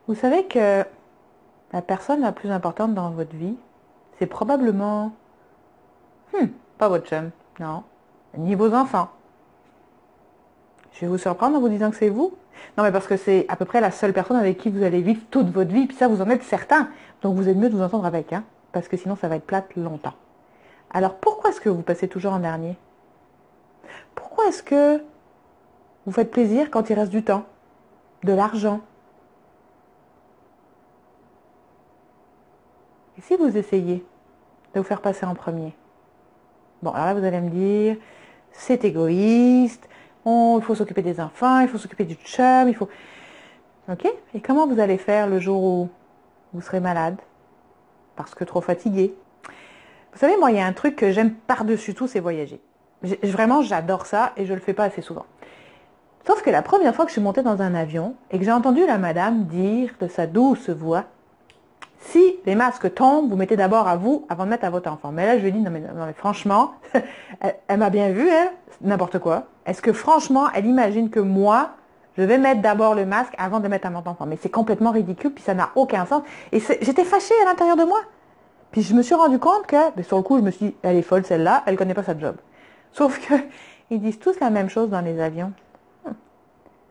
Vous savez que la personne la plus importante dans votre vie, c'est probablement, pas votre chum, non, ni vos enfants. Je vais vous surprendre en vous disant que c'est vous. Non, mais parce que c'est à peu près la seule personne avec qui vous allez vivre toute votre vie, puis ça, vous en êtes certain. Donc vous êtes mieux de vous entendre avec, hein, parce que sinon ça va être plate longtemps. Alors pourquoi est-ce que vous passez toujours en dernier? Pourquoi est-ce que vous faites plaisir quand il reste du temps, de l'argent? Et si vous essayez de vous faire passer en premier? Bon, alors là, vous allez me dire, c'est égoïste, il faut s'occuper des enfants, il faut s'occuper du chum, il faut... Ok? Et comment vous allez faire le jour où vous serez malade? Parce que trop fatigué? Vous savez, moi, il y a un truc que j'aime par-dessus tout, c'est voyager. Vraiment, j'adore ça et je le fais pas assez souvent. Sauf que la première fois que je suis montée dans un avion et que j'ai entendu la madame dire de sa douce voix, si les masques tombent, vous mettez d'abord à vous avant de mettre à votre enfant. Mais là, je lui ai dit, non, mais franchement, elle m'a bien vu, elle, n'importe quoi. Est-ce que franchement, elle imagine que moi, je vais mettre d'abord le masque avant de mettre à mon enfant? Mais c'est complètement ridicule, puis ça n'a aucun sens. Et j'étais fâchée à l'intérieur de moi. Puis je me suis rendu compte que, sur le coup, je me suis dit, elle est folle celle-là, elle connaît pas sa job. Sauf que ils disent tous la même chose dans les avions.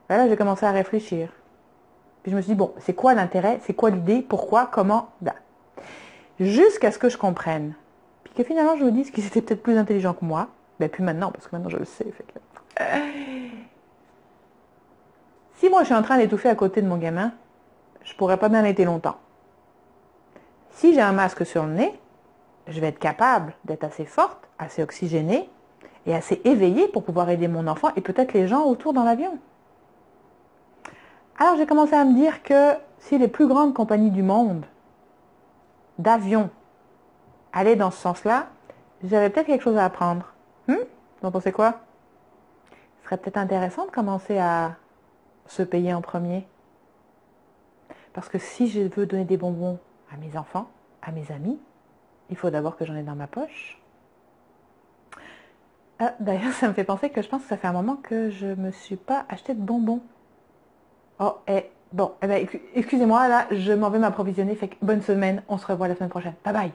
Là, j'ai commencé à réfléchir. Puis je me suis dit, bon, c'est quoi l'intérêt? C'est quoi l'idée? Pourquoi? Comment? Ben, jusqu'à ce que je comprenne. Puis que finalement, je me dise qu'ils étaient peut-être plus intelligents que moi. Ben, puis maintenant, parce que maintenant, je le sais. Fait que... Si moi, je suis en train d'étouffer à côté de mon gamin, je pourrais pas bien l'été longtemps. Si j'ai un masque sur le nez, je vais être capable d'être assez forte, assez oxygénée et assez éveillée pour pouvoir aider mon enfant et peut-être les gens autour dans l'avion. Alors j'ai commencé à me dire que si les plus grandes compagnies du monde d'avions allaient dans ce sens-là, j'avais peut-être quelque chose à apprendre. Vous en pensez quoi? Ce serait peut-être intéressant de commencer à se payer en premier. Parce que si je veux donner des bonbons à mes enfants, à mes amis, il faut d'abord que j'en ai dans ma poche. Ah, d'ailleurs, ça me fait penser que je pense que ça fait un moment que je ne me suis pas acheté de bonbons. Oh, bon, excusez-moi, là, je m'en vais m'approvisionner. Fait que bonne semaine, on se revoit la semaine prochaine. Bye bye!